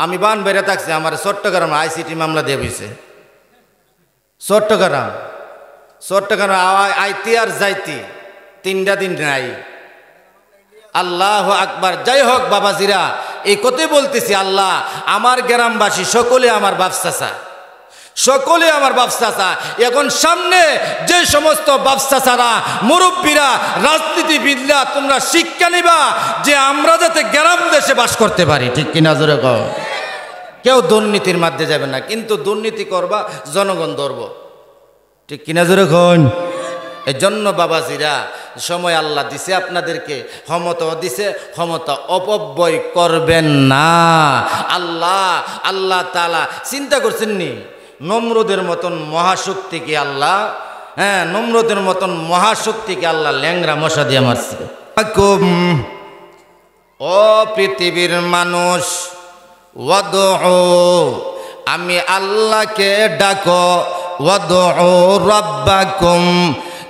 আমি বান বেড়ে থাকছি, আমার চট্টগ্রাম আইসিটি মামলা দিয়ে বইছে। চট্টগ্রাম আইতি আর যাইতি 3টা দিন নাই। আল্লাহু আকবার। যাই হোক বাবাজিরা, এই কথাই বলতেছি, আল্লাহ আমার গ্রামবাসী সকলে আমার বাপ চাচা, সকলে আমার বাপ চাচা। এখন সামনে যে সমস্ত বাপ চাচারা, মুরব্বীরা, রাজনীতিবিদরা, তোমরা শিক্ষা নিবা যে আমরা যাতে গ্রাম দেশে বাস করতে পারি। ঠিক কিনা জোরে কও। কেউ দুর্নীতির মধ্যে যাবে না, কিন্তু দুর্নীতি করবা জনগণ ধরব। ঠিক কিনা জোরে কন। এই জন্য বাবাজিরা, সময় আল্লাহ দিছে আপনাদেরকে, ক্ষমতাও দিছে, ক্ষমতা অপব্যয় করবেন না। আল্লাহ তাআলা চিন্তা করছেন নি নমরুদের মতন মহাশক্তিকে আল্লাহ, নমরুদের মতন মহাশক্তিকে আল্লাহ ল্যাংরা মশা দিয়ে মারছে। ও পৃথিবীর মানুষ, ওয়াদউ, আমি আল্লাহকে ডাকো, ওয়াদউ রাব্বাকুম,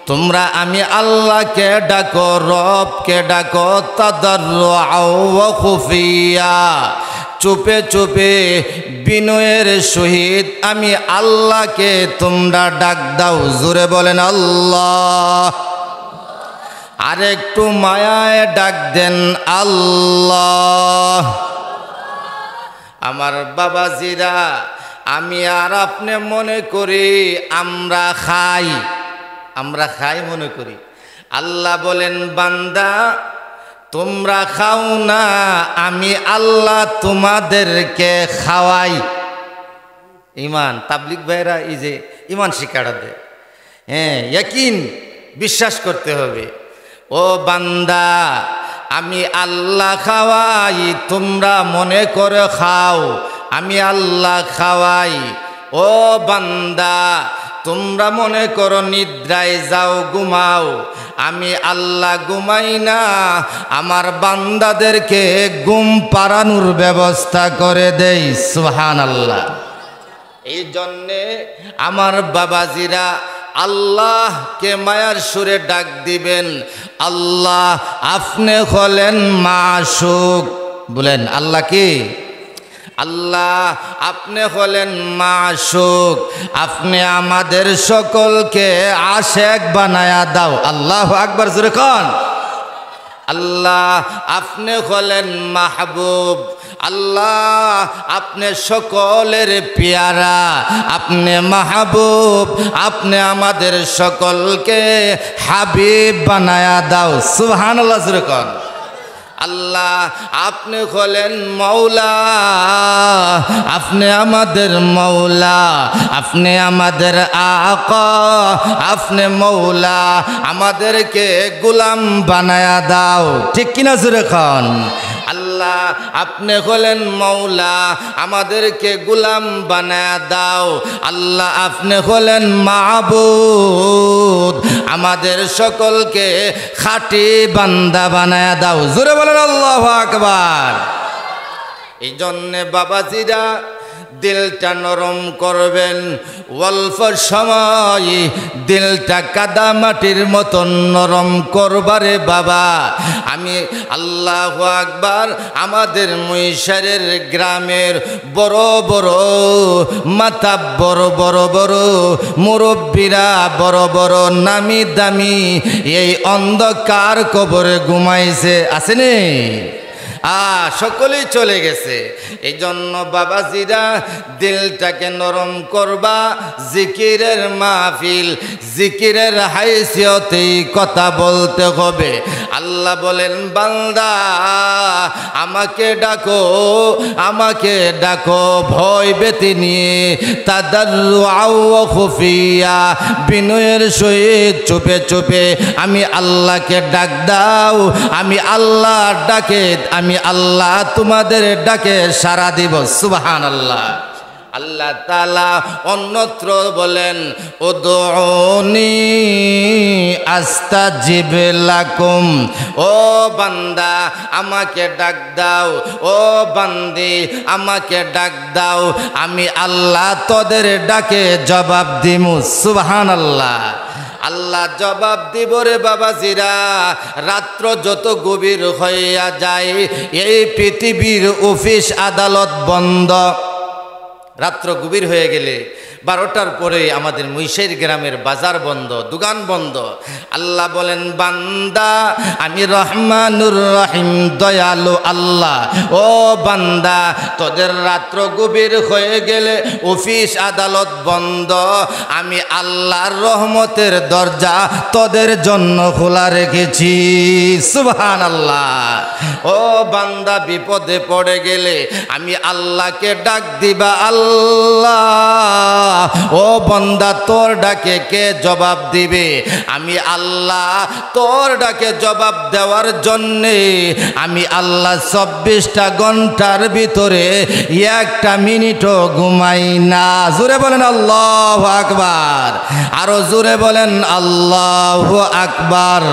তোমরা আমি আল্লাহকে ডাকো, রবকে ডাকো, তাদাররুআ ওয়া খুফিয়া, চুপে চুপে বিনয়ের সহিত আমি আল্লাহকে তোমরা ডাক দাও। জোরে বলেন আল্লাহ। আরেকটু মায়ায় ডাক দেন আল্লাহ। আমার বাবাজিরা, আমি আর আপনি মনে করি আমরা খাই মনে করি। আল্লাহ বলেন, বান্দা তোমরা খাও না, আমি আল্লাহ তোমাদেরকে খাওয়াই। ইমান তাবলিগ ভাইরা এই যে ইমান শিক্ষাটা দেয়, ইয়াকিন বিশ্বাস করতে হবে। ও বান্দা, আমি আল্লাহ খাওয়াই, তোমরা মনে করে খাও, আমি আল্লাহ খাওয়াই। ও বান্দা, তোমরা মনে করো নিদ্রায় যাও, ঘুমাও, আমি আল্লাহ ঘুমাই না, আমার বান্দাদেরকে ঘুম পাড়ানোর ব্যবস্থা করে দেই। সুবহানাল্লাহ। এই জন্যে আমার বাবাজিরা আল্লাহকে মায়ার সুরে ডাক দিবেন। আল্লাহ আপনি হলেন মাশুক। বলেন আল্লাহ কি? আল্লাহ আপনি হলেন মাশুক, আপনি আমাদের সকলকে আশেক বানায়া দাও। আল্লাহু আকবার, জোরে কোন। আল্লাহ আপনি হলেন মাহবুব, আল্লাহ আপনি সকলের পেয়ারা, আপনি মাহবুব, আপনি আমাদের সকলকে হাবিব বানায়া দাও। সুবহানাল্লাহ, জোরে কোন। আল্লাহ আপনি হলেন মৌলা, আপনি আমাদের মৌলা, আপনি আমাদের আকা, আপনি মৌলা, আমাদেরকে গোলাম বানায়া দাও। ঠিক কিনা জোরে খান। আল্লাহ আপনি হলেন মৌলা, আমাদেরকে গোলাম বানায়া দাও। আল্লাহ আপনি হলেন মাবুদ, আমাদের সকলকে খাঁটি বান্দা বানায়া দাও। জোরে বলেন আল্লাহু আকবার। এই জন্যে বাবাজিরা দিলটা নরম করবেন, অল্প সময় দিলটা কাদা মাটির মতন নরম করবারে বাবা। আমি আল্লাহু আকবার, আমাদের মহিষারের গ্রামের বড় বড় মাথা, বড় বড় বড় মুরব্বীরা, বড় বড় নামি দামি এই অন্ধকার কবরে ঘুমাইছে, আসেনি? সকলেই চলে গেছে। এই জন্য বাবাজিরা দিলটাকে নরম করবা, জিকিরের মাহফিল, জিকিরের হাইসিয়তেই কথা বলতে হবে। আল্লাহ বলেন, বান্দা আমাকে ডাকো, আমাকে ডাকো ভয় ব্যতি নিয়ে, তাদাররুআ ওয়া খুফিয়া, বিনয়ের সহিত চুপে চুপে আমি আল্লাহকে ডাক দাও। আমি আল্লাহর ডাকে, আমি আল্লাহ তোমাদের ডাকে সাড়া দিব। সুবহানাল্লাহ। আল্লাহ তাআলা অন্যত্র বলেন, উদউনি আস্তাজিব লাকুম, ও বান্দা আমাকে ডাক দাও, ও বান্দি আমাকে ডাক দাও, আমি আল্লাহ তোদের ডাকে জবাব দিমু। সুবহানাল্লাহ। আল্লাহ জবাব দিব রে বাবাজিরা, রাত্র যত গভীর হইয়া যায় এই পৃথিবীর অফিস আদালত বন্ধ। রাত্র গভীর হয়ে গেলে 12টার পরে আমাদের মুইশের গ্রামের বাজার বন্ধ, দোকান বন্ধ। আল্লাহ বলেন বান্দা আমি রহমানুর রহিম দয়ালু আল্লাহ, ও বান্দা তোদের রাত্র গভীর হয়ে গেলে অফিস আদালত বন্ধ, আমি আল্লাহর রহমতের দরজা তোদের জন্য খোলা রেখেছি। সুবহানাল্লাহ। ও বান্দা বিপদে পড়ে গেলে আমি আল্লাহকে ডাক দিবা আল্লাহ, ও বান্দা তোর ডাকে কে জবাব দিবে? আমি আল্লাহ তোর ডাকে জবাব দেওয়ার জন্যে আমি আল্লাহ 24টা ঘন্টার ভিতরে 1টা মিনিটও ঘুমাই না। জোরে বলেন আল্লাহু আকবার, আরো জোরে বলেন আল্লাহু আকবার,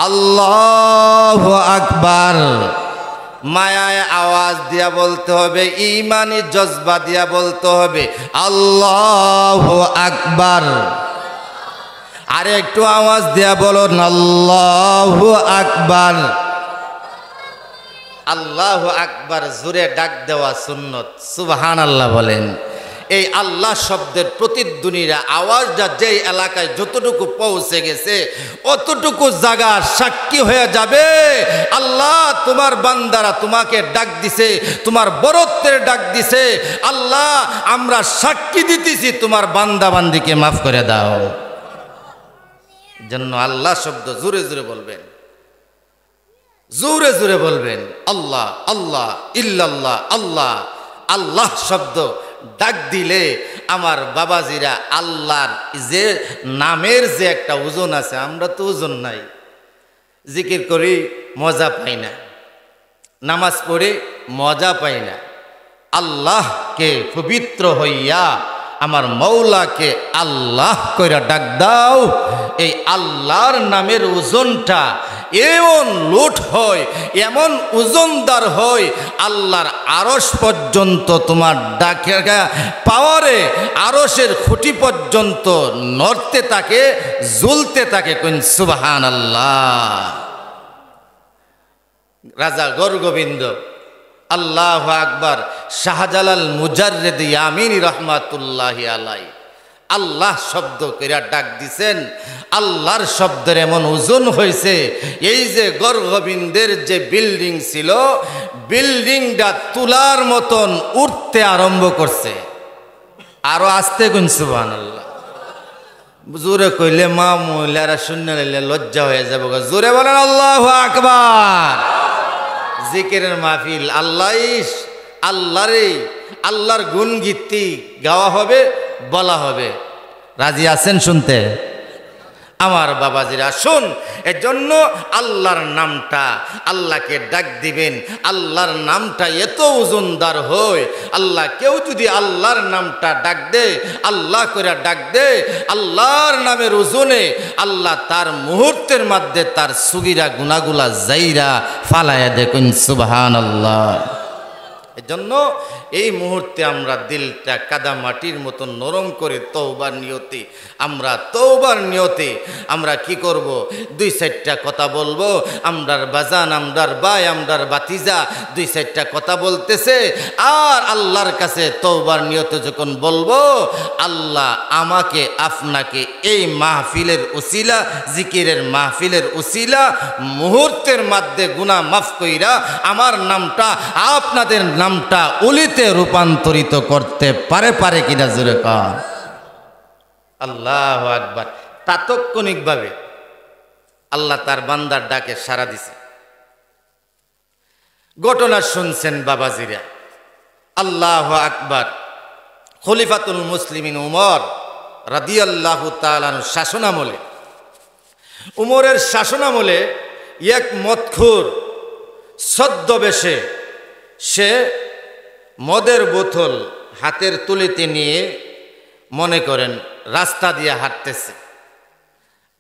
আল্লাহু আকবার। মায়ায় আওয়াজ দিয়া বলতে হবে, ইমানি জজবা দিয়া বলতে হবে আল্লাহু আকবার। আরে একটু আওয়াজ দিয়া বলুন আল্লাহু আকবার। আল্লাহু আকবার জোরে ডাক দেওয়া সুন্নত। সুবহানাল্লাহ বলেন। এই আল্লাহ শব্দের প্রতিধ্বনিরা আওয়াজটা যেই এলাকায় যতটুকু পৌঁছে গেছে অতটুকু জায়গা সাক্ষী হয়ে যাবে আল্লাহ তোমার বান্দারা তোমাকে ডাক দিছে, তোমার বরত্বের ডাক দিছে। আল্লাহ আমরা সাক্ষী দিতেছি তোমার বান্দা বান্দিকে মাফ করে দাও। জন্য আল্লাহ শব্দ জোরে জোরে বলবেন, জোরে জোরে বলবেন আল্লাহ আল্লাহ ইল্লাল্লাহ আল্লাহ। আল্লাহ শব্দ ডাক দিলে আমার বাবাজিরা আল্লাহর যে নামের যে একটা ওজন আছে, আমরা তো ওজন নাই, জিকির করি মজা পাই না, নামাজ পড়ে মজা পাই না। আল্লাহকে পবিত্র হইয়া আমার মৌলাকে আল্লাহ কইরা ডাক দাও। এই আল্লাহর নামের ওজনটা এমন লুট হয়, এমন ওজনদার হয়, আল্লাহর আরশ পর্যন্ত তোমার ডাকে পাওয়ারে আরশের খুঁটি পর্যন্ত নড়তে থাকে, ঝুলতে থাকে। কোন সুবহানাল্লাহ। রাজা গৌরগোবিন্দ আল্লাহু আকবার শাহজালাল মুজাররিদ ইয়ামিনী রহমাতুল্লাহি আলাই আল্লাহ শব্দ কইরা ডাক দিছেন। আল্লাহর শব্দের এমন ওজন হয়েছে, এই যে গৌরগোবিন্দের যে বিল্ডিং ছিল, বিল্ডিংটা তুলার মতন উঠতে আরম্ভ করছে। আরো আস্তে কোন সুবহানাল্লাহ। জোরে কইলে মা মহিলারা শূন্য নিলে লজ্জা হয়ে যাবে। জোরে বলেন আল্লাহু আকবার। জিকিরের মাহফিল, আল্লাহর গুণ গীতি গাওয়া হবে, বলা হবে। রাজি আছেন শুনতে? আমার বাবাজিরা শুন, এজন্য আল্লাহর নামটা, আল্লাহকে ডাক দিবেন। আল্লাহর নামটা এত ওজনদার হয়, আল্লাহ কেউ যদি আল্লাহর নামটা ডাক দে, আল্লাহ করে ডাক দে, আল্লাহর নামের ওজনে আল্লাহ তার মুহূর্তের মধ্যে তার সুগিরা গুনাগুলা যাইরা ফালায়া দেখুন। সুবহানাল্লাহ। এজন্য এই মুহূর্তে আমরা দিলটা কাদা মাটির মতো নরম করে তওবার নিয়তে, তওবার নিয়তে আমরা কি করব? 2-4টা কথা বলবো। আমরার বাজান, আমরার ভাই, আমরার বাতিজা 2-4টা কথা বলতেছে, আর আল্লাহর কাছে তওবার নিয়তে যখন বলবো, আল্লাহ আমাকে আপনাকে এই মাহফিলের উসিলা, জিকিরের মাহফিলের উসিলা মুহূর্তের মধ্যে গুনাহ মাফ কইরা আমার নামটা, আপনাদের নামটা উলিতে রূপান্তরিত করতে পারে কিনা জোরে কর। আল্লাহু আকবার। তাৎক্ষণিকভাবে আল্লাহ তার বান্দার ডাকে সাড়া দিছে। ঘটনা শুনছেন বাবাজিরা। আল্লাহু আকবার। খলিফাতুল মুসলিমিন উমর রাদিয়াল্লাহু তাআলা শাসনামলে, উমরের শাসনামলে এক মদখোর ছদ্মবেশে সে মদের বোতল হাতের তুলিতে নিয়ে মনে করেন রাস্তা দিয়ে হাঁটতেছে।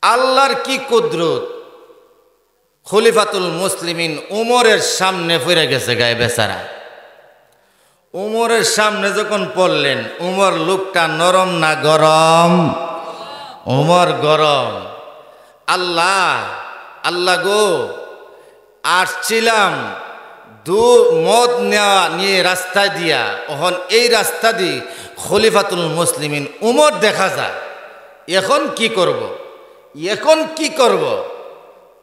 আল্লাহর কি কুদরত, খলিফাতুল মুসলিমিন উমরের সামনে পড়ে গেছে গায়ে বেচারা। উমরের সামনে যখন পড়লেন, উমর লোকটা নরম না গরম? ওমর গরম। আল্লাহ আল্লাহ গো, আসছিলাম মদ নেওয়া নিয়ে রাস্তা দিয়া, ওহন এই রাস্তা দিয়ে খলিফাতুল মুসলিমিন উমর দেখা যায়। এখন কি করব, এখন কি করব?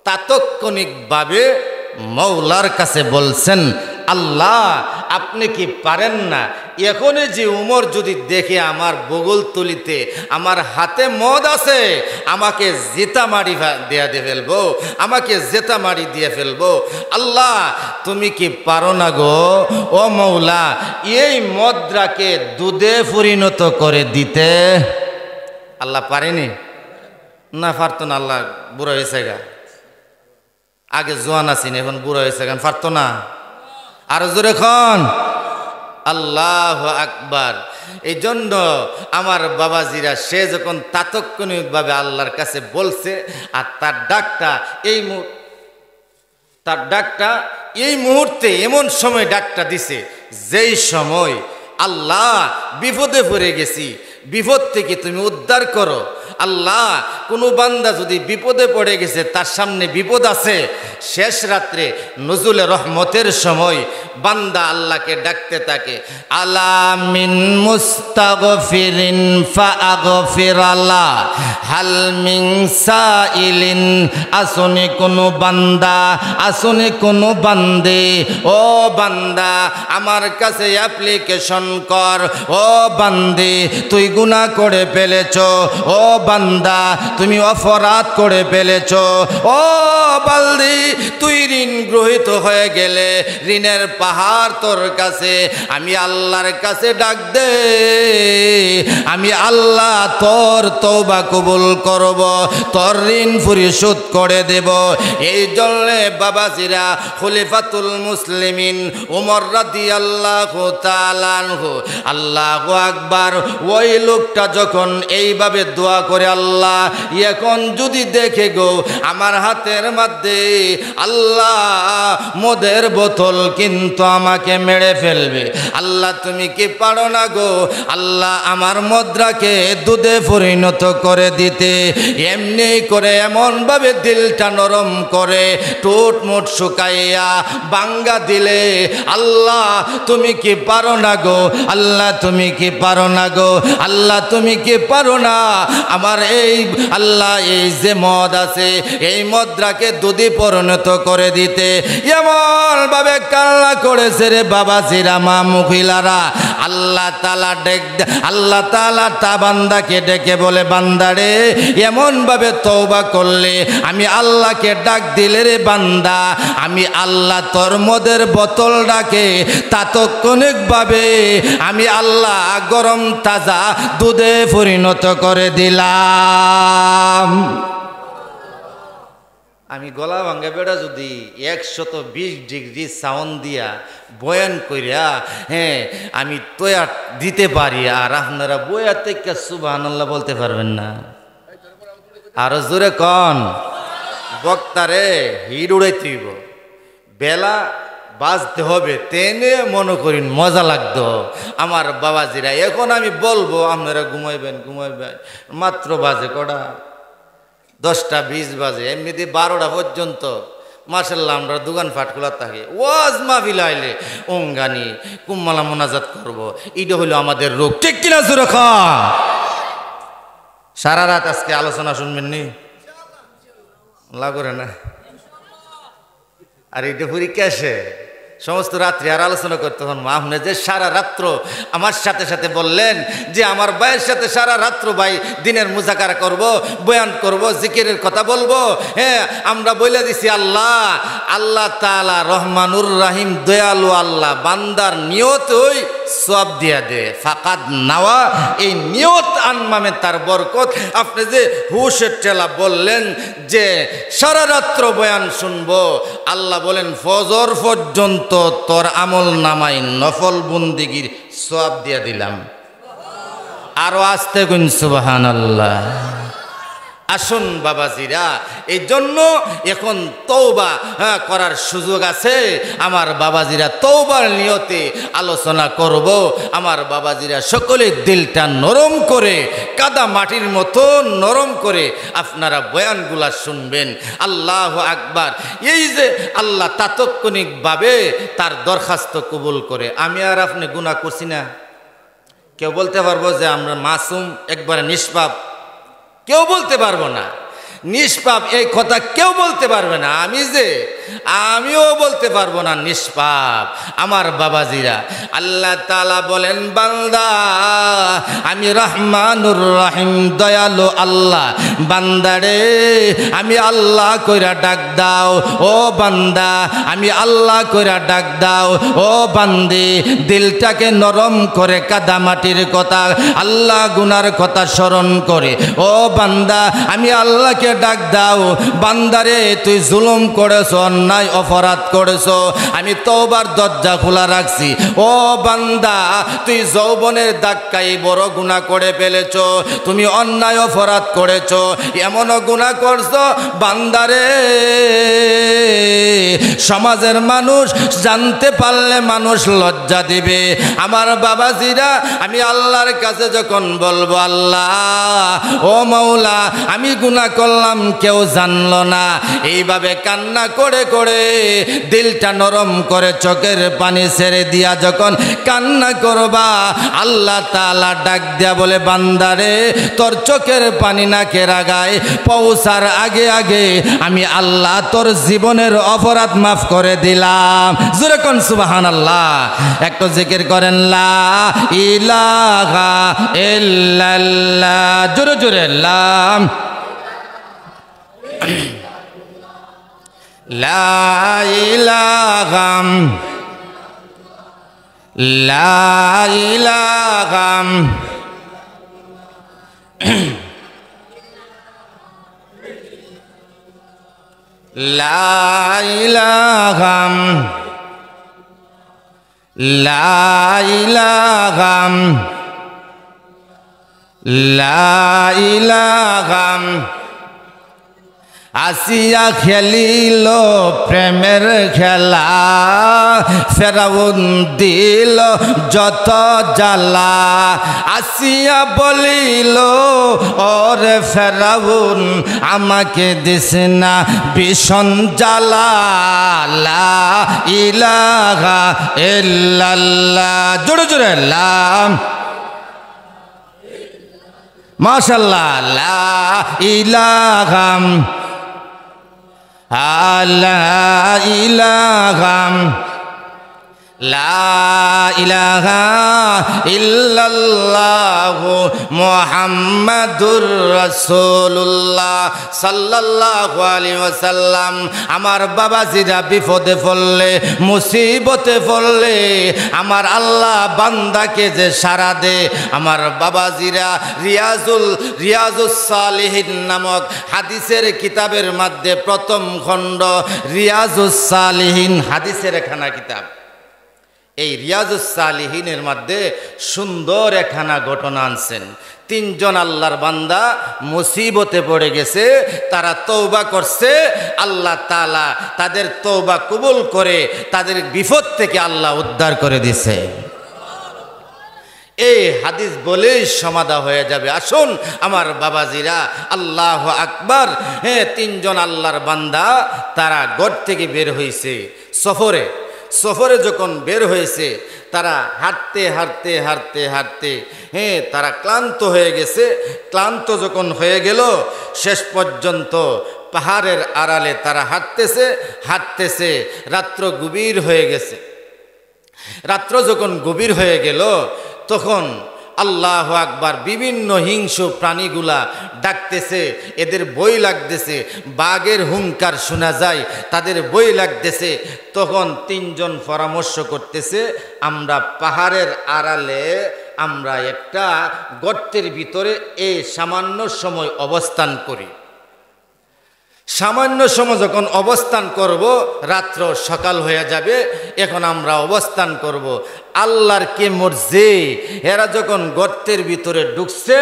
তাৎক্ষণিকভাবে মৌলার কাছে বলছেন, আল্লাহ আপনি কি পারেন না, এখনই যে উমর যদি দেখে আমার বগল তুলিতে আমার হাতে মদ আছে, আমাকে জেতা মারি দিয়ে ফেলবো, আমাকে জেতা মারি দিয়ে ফেলবো। আল্লাহ তুমি কি পারো না গো? ও মৌলা, এই মদরাকে দুধে পরিণত করে দিতে। আল্লাহ পারেনি না? পারতো না? আল্লাহ বুড়ো হয়েছে গা, আগে জোয়ান আছেন, এখন বুড়ো হয়েছে গান, পারতো না? আরো জোরে খন আল্লাহু আকবার। এই জন্য আমার বাবাজিরা, সে যখন তাৎক্ষণিকভাবে আল্লাহর কাছে বলছে, আর তার ডাকটা এই মুহূর্তে এমন সময় ডাকটা দিছে, যেই সময় আল্লাহ বিপদে পড়ে গেছি, বিপদ থেকে তুমি উদ্ধার করো। আল্লাহ কোনো বান্দা যদি বিপদে পড়ে গেছে, তার সামনে বিপদ আছে, শেষ রাত্রে নজুলে রহমতের সময় বান্দা আল্লাহকে ডাকতে থাকে, আলা মিন মুস্তাগফিরিন ফাআগফিরালা, হাল মিন সাইলিন, আসনে কোনো বান্দা, আসনে কোনো বান্দে, ও বান্দা আমার কাছে অ্যাপ্লিকেশন কর, ও বান্দে তুই গুনাহ করে ফেলেছ, ও বান্দা তুমি অপরাধ করে ফেলেছ, ও বালদি তুই ঋণ গ্রহীত হয়ে গেলে, ঋণের পাহাড় তোর কাছে, আমি আল্লাহর কাছে ডাক দে, আমি আল্লাহ তোর তওবা কবুল করব, তোর ঋণ পরিশোধ করে দেব। এই জন্য বাবাজিরা, খলিফাতুল মুসলিমিন ওমর রাদিয়াল্লাহু তাআলা আনহু, আল্লাহু আকবার, ওই লোকটা যখন এইভাবে দোয়া করে, আল্লাহ এখন যদি দেখে গো আমার হাতের মধ্যে আল্লাহ মদের বোতল, কিন্তু আমাকে মেরে ফেলবে, আল্লাহ তুমি কি পারো না গো আল্লাহ আমার মদরাকে দুধে পরিণত করে দিতে? এমনি করে এমনভাবে দিলটা নরম করে ঠোঁট মোট শুকাইয়া বাঙ্গা দিলে, আল্লাহ তুমি কি পারো না গো, আল্লাহ তুমি কি পারো না গো, আল্লাহ তুমি কি পারো না আমার এই আল্লাহ এই যে মদ আছে, এই মদরাকে দুধে পরিণত করে দিতে? এমন ভাবে কান্না করেছে রে বাবাজিরা, মা মহিলারা। আল্লাহ তাআলা তা বান্দাকে ডেকে বলে, বান্দারে এমন ভাবে তওবা করলে, আমি আল্লাহকে ডাক দিলে রে বান্দা, আমি আল্লাহ তোর মদের বোতলটাকে তাৎক্ষণিকভাবে আমি আল্লাহ গরম তাজা দুধে পরিণত করে দিলাম। আমি গলা ভাঙ্গা বেড়া যদি 120 ডিগ্রি সাউন্ড দিয়া বয়ান কইরা, হ্যাঁ আমি তৈয়া দিতে পারি, আর আপনারা বয়া থেকে সুবহানাল্লাহ বলতে পারবেন না। আরো জোরে কন, বক্তারে হিট উড়াইতে হইব, বেলা বাজতে হবে, তেনে মনে করিন মজা লাগতো আমার বাবাজিরা। এখন আমি বলবো, আপনারা ঘুমাইবেন, মাত্র বাজে কটা 10টা 20 বাজে, এমনিতে 12টা পর্যন্ত মাশাআল্লাহ আমরা দোকান ফাট খোলা থাকি। ওয়াজ মাহফিল আইলে অঙ্গানি কুম্মালা মোনাজাত করব, এটা হলো আমাদের রোগ, ঠিক কিনা জোরে খা? সারা রাত আজকে আলোচনা শুনবেন নি? লাগরে না? আর এটা পরীক্ষা আসে সমস্ত রাত্রি আর আলোচনা করতে হন। আপনি যে সারা রাত্র আমার সাথে সাথে বললেন যে আমার ভাইয়ের সাথে সারা রাত্র ভাই দিনের মুজাকারা করব, বয়ান করব, জিকিরের কথা বলবো। হ্যাঁ আমরা বলে দিছি, আল্লাহ তাআলা রহমানুর রাহিম, দয়ালু আল্লাহ, বান্দার নিয়ত ওই সব দিয়া দে, ফাকাদ নাওয়া, এই নিয়ত আনমামে তার বরকত। আপনি যে হুশের টেলা বললেন যে সারা রাত্র বয়ান শুনবো, আল্লাহ বলেন ফজর পর্যন্ত তোর আমল নামাই নফল বন্দিগির সওয়াব দিয়া দিলাম। আরো আস্তে গুন সুবহানাল্লাহ। আসুন বাবাজিরা, এই জন্য এখন তওবা করার সুযোগ আছে। আমার বাবাজিরা তওবার নিয়তে আলোচনা করব। আমার বাবাজিরা সকলে দিলটা নরম করে, কাদা মাটির মতো নরম করে আপনারা বয়ানগুলা শুনবেন। আল্লাহু আকবার। এই যে আল্লাহ তাৎক্ষণিকভাবে তার দরখাস্ত কবুল করে। আমি আর আপনি গুনাহ করছি না? কেউ বলতে পারবো যে আমরা মাসুম, একবারে নিষ্পাপ? কেউ বলতে পারবো না। নিষ্পাপ এই কথা কেউ বলতে পারবে না। আমিও বলতে পারবো না নিষ্পাপ। আমার বাবাজিরা, আল্লাহ তাআলা বলেন, বান্দা আমি রহমানুর রহিম, দয়ালু আল্লাহ। বান্দারে আমি আল্লাহ কইরা ডাক দাও। ও বান্দা আমি আল্লাহ কইরা ডাক দাও। ও বান্দি দিলটাকে নরম করে, কাদা মাটির কথা, আল্লাহ গুনার কথা স্মরণ করে। ও বান্দা আমি আল্লাহকে ডাক দাও। বান্দারে তুই জুলুম করেছ, অন্যায় অপরাধ করেছ, আমি তওবার দরজা খোলা রাখছি। ও বান্দা তুই যৌবনের ধাক্কায় বড় গুনাহ করে ফেলেছ, তুমি অন্যায় অপরাধ করেছ, এমনও গুনাহ করছ বান্দারে সমাজের মানুষ জানতে পারলে মানুষ লজ্জা দিবে। আমার বাবাজিরা, আমি আল্লাহর কাছে যখন বলবো, আল্লাহ ও মাওলা আমি গুনাহ করলাম, কেউ জানলো না, এইভাবে কান্না করে করে দিলটা নরম করে চোখের পানি ছেড়ে দিয়া যখন কান্না করবা, আল্লাহ তাআলা ডাক দিয়া বলে, বান্দারে তোর চোখের পানি নাকে লাগায় পৌঁছার আগে আগে আমি আল্লাহ তোর জীবনের অপরাধ মাফ করে দিলাম। জোরে কোন সুবহানাল্লাহ। একটু জিকির করেন, লা ইলাহা ইল্লাল্লাহ। জোরে জোরে লা ইলাহা আসিয়া খেলিল প্রেমের খেলা, ফেরাউন দিল যত জ্বালা। আসিয়া বলিল, ওরে ফেরাউন আমাকে দিস না ভীষণ জ্বালা। লা ইলাহা ইল্লাল্লাহ। জোরে জোরে লা, মাশাআল্লাহ। লা ইলাহা ইল্লাল্লাহু মুহাম্মাদুর রাসূলুল্লাহ সাল্লাল্লাহু আলাইহি ওয়াসাল্লাম। আমার বাবাজিরা বিপদে পড়লে, মুসিবতে পড়লে আমার আল্লাহ বান্দাকে যে সারা দে। আমার বাবাজিরা রিয়াজুস সালিহিন নামক হাদিসের কিতাবের মধ্যে প্রথম খণ্ড রিয়াজুস সালিহিন হাদিসের একখানা কিতাব। এই রিয়াজুস সালিহিনের মধ্যে সুন্দর একখানা ঘটনা আনছেন। তিনজন আল্লাহর বান্দা মুসিবতে পড়ে গেছে, তারা তওবা করছে, আল্লাহ তাআলা তাদের তওবা কবুল করে তাদের বিপদ থেকে আল্লাহ উদ্ধার করে দিছে। এই হাদিস বলেই সমাধা হয়ে যাবে। আসুন আমার বাবাজিরা, আল্লাহু আকবার। তিনজন আল্লাহর বান্দা তারা ঘর থেকে বের হয়েছে সফরে যখন বের হয়েছে, তারা হাঁটতে হাঁটতে হাঁটতে হাঁটতে তারা ক্লান্ত হয়ে গেছে। ক্লান্ত যখন হয়ে গেল, শেষ পর্যন্ত পাহাড়ের আড়ালে তারা হাঁটতেছে। রাত্র গভীর হয়ে গেছে। রাত্র যখন গভীর হয়ে গেল, তখন আল্লাহু আকবার, বিভিন্ন হিংস্র প্রাণীগুলা ডাকতেছে, এদের ভয় লাগতেছে, বাঘের হুঙ্কার শোনা যায়, তাদের ভয় লাগতেছে। তখন তিনজন পরামর্শ করতেছে, আমরা পাহাড়ের আড়ালে আমরা একটা গর্তের ভিতরে এই সামান্য সময় অবস্থান করি। সামান্য সময় যখন অবস্থান করব, রাত্র সকাল হয়ে যাবে। এখন আমরা অবস্থান করব। আল্লাহর কে মর্জি, এরা যখন গর্তের ভিতরে ঢুকছে,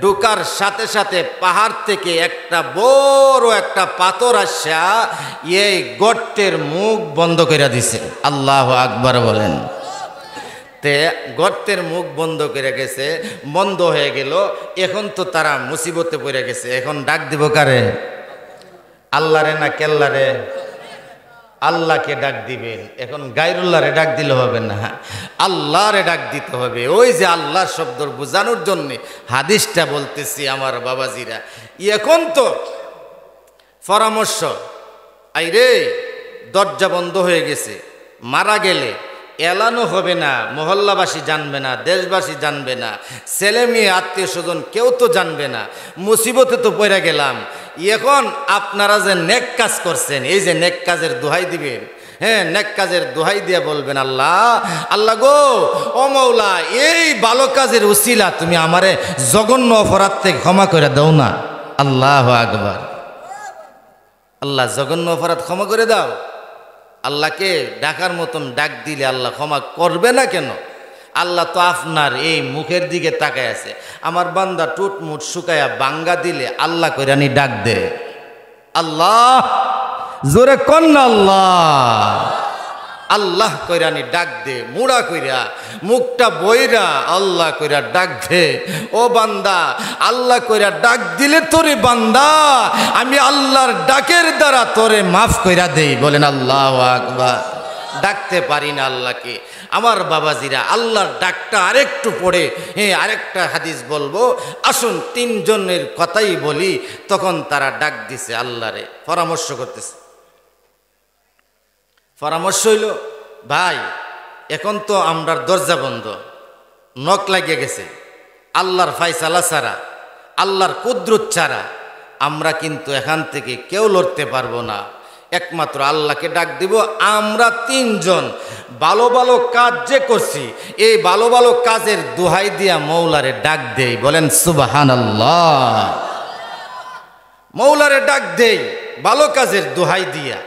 ঢুকার সাথে সাথে পাহাড় থেকে একটা বড় একটা পাথর আসা এই গর্তের মুখ বন্ধ করে দিছে। আল্লাহু আকবার বলেন। তে গর্তের মুখ বন্ধ করে গেছে, বন্ধ হয়ে গেল। এখন তো তারা মুসিবতে পড়ে গেছে। এখন ডাক দিব কারে? আল্লাহরে না কেল্লারে? আল্লাহকে ডাক দিবেন। এখন গায়রুল্লাহরে ডাক দিলে হবে না, আল্লাহরে ডাক দিতে হবে। ওই যে আল্লাহর শব্দ বোঝানোর জন্য হাদিসটা বলতেছি আমার বাবাজিরা। এখন তো পরামর্শ, আইরে দরজা বন্ধ হয়ে গেছে, মারা গেলে এলানো হবে না, মহল্লাবাসী জানবে না, দেশবাসী জানবে না, ছেলে মেয়ে আত্মীয় স্বজন কেউ তো জানবে না, মুসিবতে তো পড়ে গেলাম। এখন আপনারা যে নেক কাজ করছেন, এই যে নেক কাজের দোহাই দিবেন, হ্যাঁ নেক কাজের দোহাই দিয়ে বলবেন, আল্লাহ আল্লাহ গো, ও মৌলা, এই ভালো কাজের উসিলা তুমি আমারে জঘন্য অপরাধ থেকে ক্ষমা করে দাও না। আল্লাহু আকবার। আল্লাহ জঘন্য অপরাধ ক্ষমা করে দাও। আল্লাহকে ডাকার মতন ডাক দিলে আল্লাহ ক্ষমা করবে না কেন? আল্লাহ তো আপনার এই মুখের দিকে তাকায় আছে। আমার বান্দা টুট মুট শুকায়া বাঙ্গা দিলে আল্লাহ কইরানি ডাক দে, আল্লাহ জোরে কন্যা আল্লাহ, আল্লাহ কইরানি ডাক দে, মুড়া কইরা মুখটা বইরা আল্লাহ কইরা ডাক দে। ও বান্দা, আল্লাহ কইরা ডাক দিলে তোরে বান্দা আমি আল্লাহর ডাকের দ্বারা তোরে মাফ কইরা দেই। বলেন আল্লাহু আকবার। ডাকতে পারি না আল্লাহকে। আমার বাবাজিরা, আল্লাহর ডাকটা আরেকটু পড়ে, হ্যাঁ আরেকটা হাদিস বলবো। আসুন তিনজনের কথাই বলি। তখন তারা ডাক দিছে আল্লাহরে, পরামর্শ করতেছে। পরামর্শ হইল, ভাই এখন তো আমরার দরজা বন্ধ, নখ লাগিয়ে গেছে, আল্লাহর ফায়সালা ছাড়া, আল্লাহর কুদরত ছাড়া আমরা কিন্তু এখান থেকে কেউ লড়তে পারবো না। একমাত্র আল্লাহকে ডাক দিব। আমরা তিনজন ভালো ভালো কাজ যে করছি, এই ভালো ভালো কাজের দোহাই দিয়া মৌলারে ডাক দেই। বলেন সুবহানাল্লাহ। মৌলারে ডাক দেই ভালো কাজের দোহাই দিয়া।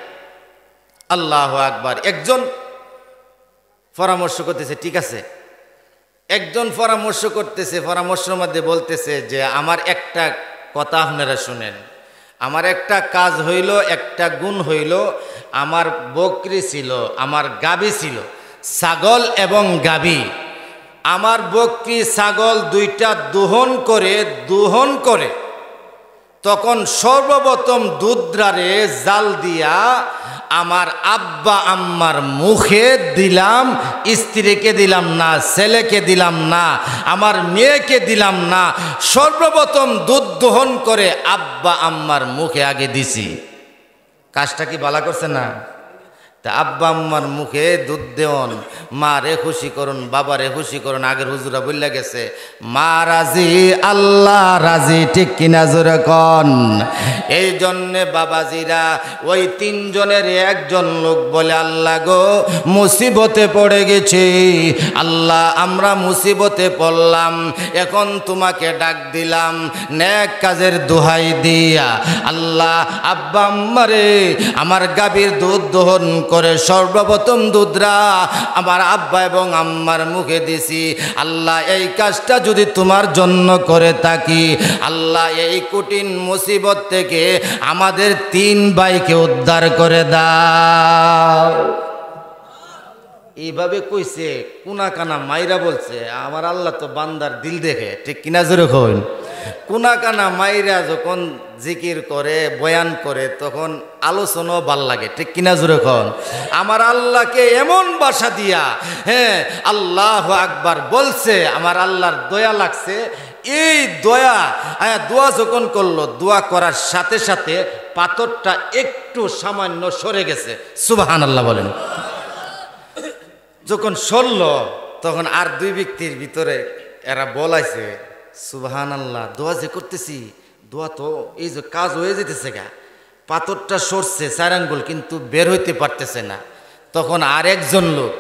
আল্লাহু আকবার। একজন পরামর্শ করতেছে, ঠিক আছে। একজন পরামর্শ করতেছে, পরামর্শের মধ্যে বলতেছে যে আমার একটা কথা আপনারা শুনেন। আমার একটা কাজ হইল, একটা গুণ হইল, আমার বকরি ছিল, আমার গাবি ছিল, ছাগল এবং গাবি। আমার বকরি ছাগল দুইটা দোহন করে তখন সর্বপ্রথম দুধরারে জাল দিয়া আমার আব্বা আম্মার মুখে দিলাম। স্ত্রীকে দিলাম না, ছেলেকে দিলাম না, আমার মেয়েকে দিলাম না। সর্বপ্রথম দুধ দহন করে আব্বা আম্মার মুখে আগে দিছি। কাজটা কি ভালো করছে না? তা আব্বা আম্মার মুখে দুধ দেওন, মা রে খুশি করুন, বাবা রে খুশি করুন। আগের হুজুরা বললে গেছে, মা রাজি আল্লাহ রাজি, ঠিক কিনা জোরে কন। এই জন্যে বাবাজিরা ওই তিনজনের একজন লোক বলে, আল্লাহ গো মুসিবতে পড়ে গেছি, আল্লাহ আমরা মুসিবতে পড়লাম, এখন তোমাকে ডাক দিলাম নেক কাজের দোহাই দিয়া। আল্লাহ আব্বা আম্মারে আমার গাভীর দুধ দহন করে সর্বপ্রথম দুধরা আমার আব্বা এবং আম্মার মুখে দিছি। আল্লাহ এই কাজটা যদি তোমার জন্য করে থাকি, আল্লাহ এই কঠিন মুসিবত থেকে আমাদের তিন ভাইকে উদ্ধার করে দাও। এইভাবে কইছে, কুনা কানা মাইরা বলছে। আমার আল্লাহ তো বান্দার দিল দেখে, ঠিক কিনা জোরে কইন। কুনা কানা মাইরা যখন জিকির করে, বয়ান করে, তখন আলোচনাও ভাল লাগে, ঠিক কিনা জোরে কন। আমার আল্লাহকে এমন ভাষা দিয়া, হ্যাঁ আল্লাহু আকবার বলছে, আমার আল্লাহর দয়া লাগছে। এই দোয়া যখন করলো, দোয়া করার সাথে সাথে পাথরটা একটু সামান্য সরে গেছে। সুবহানাল্লাহ বলেন। যখন সরল তখন আর দুই ব্যক্তির ভিতরে এরা বলাইছে, সুবহানাল্লাহ, দোয়া যে করতেছি, দোয়া তো এই যে কাজ হয়ে যেতেছে গা, পাথরটা সরছে 4 আঙ্গুল, কিন্তু বের হইতে পারতেছে না। তখন আর একজন লোক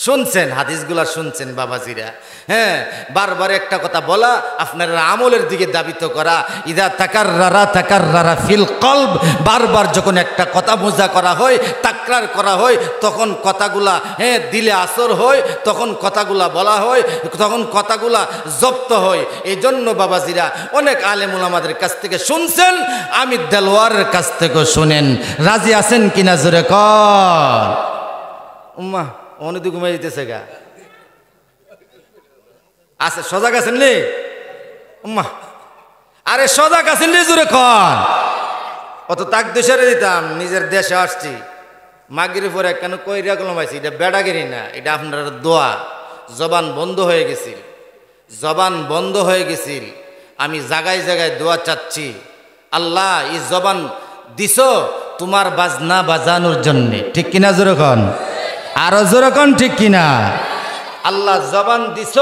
শুনছেন, হাদিসগুলা শুনছেন বাবাজিরা। হ্যাঁ, বারবার একটা কথা বলা, আপনার আমলের দিকে দাবিত করা। ইদা তাকাররারা ফিল কলব, বারবার যখন একটা কথা মোজা করা হয়, তাকরার করা হয়, তখন কথাগুলা দিলে আসর হয়, তখন কথাগুলা বলা হয়, তখন কথাগুলা জব্দ হয়। এই জন্য বাবাজিরা অনেক আলেম উলামাদের কাছ থেকে শুনছেন, আমি দেলোয়ারের কাছ থেকে শুনেন। রাজি আছেন কিনা জোরে কর। উম্মা অনেক ঘুমাই যেতেছে গা আছে, সজাগ আছেন নি? উম্মা আরে সজাগ আছেন নি জোরে কর। অত তাক দেশে দিতাম, নিজের দেশে আসছি, মাগরিব পরে কেন কইরা কলমাইছি, এটা বেড়াগিরি না, এটা আপনার দোয়া। জবান বন্ধ হয়ে গেছিল, জবান বন্ধ হয়ে গেছিল। আমি জায়গায় জায়গায় দোয়া চাচ্ছি, আল্লাহ এই জবান দিছ তোমার বাজনা বাজানোর জন্যে, ঠিক কিনা জোরে কন, আরো জোরে কন, ঠিক কিনা? আল্লাহ জবান দিছ,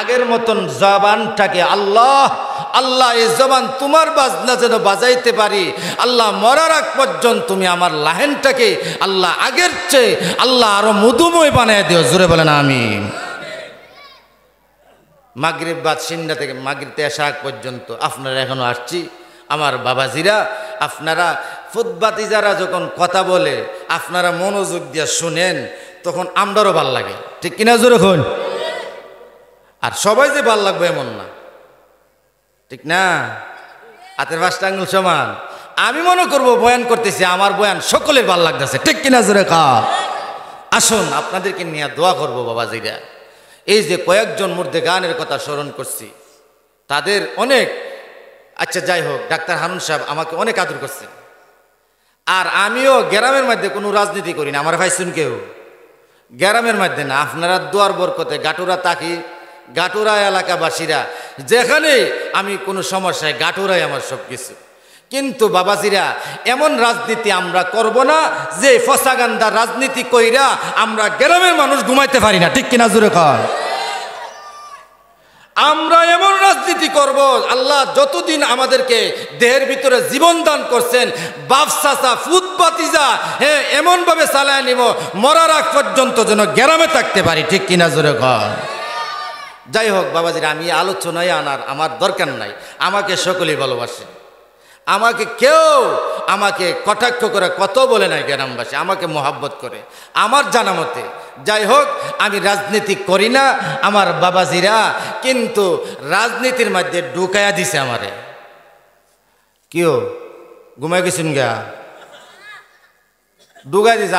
আগের মতন জবানটাকে আল্লাহ আল্লাহ এই জবান তোমার বাজনা যেন বাজাইতে পারি। আল্লাহ মরার আগ পর্যন্ত তুমি আমার লাহেনটাকে আল্লাহ আগের চেয়ে আল্লাহ আরো মধুময় বানায় দিও। জোরে বলেন আমিন। মাগরিব বাদ সিন্ডা থেকে মাগরিবতে আসা আগ পর্যন্ত আপনারা এখনো আসছি। আমার বাবাজিরা, আপনারা ফুটবাতি যারা যখন কথা বলে আপনারা মনোযোগ দিয়ে শুনেন, তখন আমরারও ভাল লাগে, ঠিক কিনা জোরে কন? আর সবাই যে ভাল লাগবে এমন না, ঠিক না? হাতের 5টা আঙ্গুল সমান। আমি মনে করব বয়ান করতেছি, আমার বয়ান সকলের ভাল লাগতেছে, ঠিক কিনা জোরে কন? আসুন আপনাদেরকে নিয়ে দোয়া করবো বাবাজিরা। এই যে কয়েকজন মুর্দে গানের কথা স্মরণ করছি, তাদের অনেক, আচ্ছা যাই হোক, ডাক্তার হারুন সাহেব আমাকে অনেক আদর করছেন। আর আমিও গ্রামের মধ্যে কোনো রাজনীতি করি না, আমার ভাই শুন কেউ গ্রামের মধ্যে না। আপনারা দোয়ার বরকতে গাটুরা থাকি, গাটুরা এলাকাবাসীরা যেখানে আমি কোনো সমস্যায়, গাটুরাই আমার সব কিছু। কিন্তু বাবাজিরা এমন রাজনীতি আমরা করব না যে ফসাগান্দা রাজনীতি কইরা আমরা গ্রামের মানুষ ঘুমাইতে পারি না, ঠিক কিনা জোরে কর? আমরা এমন রাজনীতি করব, আল্লাহ যতদিন আমাদেরকে দেহের ভিতরে জীবন দান করছেন, বাপসাসা ফুটবাতিজা এমন ভাবে চালায় নিব মরার আগ পর্যন্ত যেন গ্রামে থাকতে পারি, ঠিক কিনা জোরে কর? যাই হোক বাবাজিরা, আমি আলোচনায় আনার আমার দরকার নাই। আমাকে সকলেই ভালোবাসে, আমাকে কেউ আমাকে কটাক্ষ করে কত বলে নাই গ্রামবাসী, আমাকে মোহাব্বত করে আমার জানা মতে। যাই হোক, আমি রাজনীতি করি না আমার বাবাজিরা, কিন্তু রাজনীতির মধ্যে ঢুকাইয়া দিছে আমারে। কেউ ঘুমাই গেছেন গা, ঢুকাই দিছে।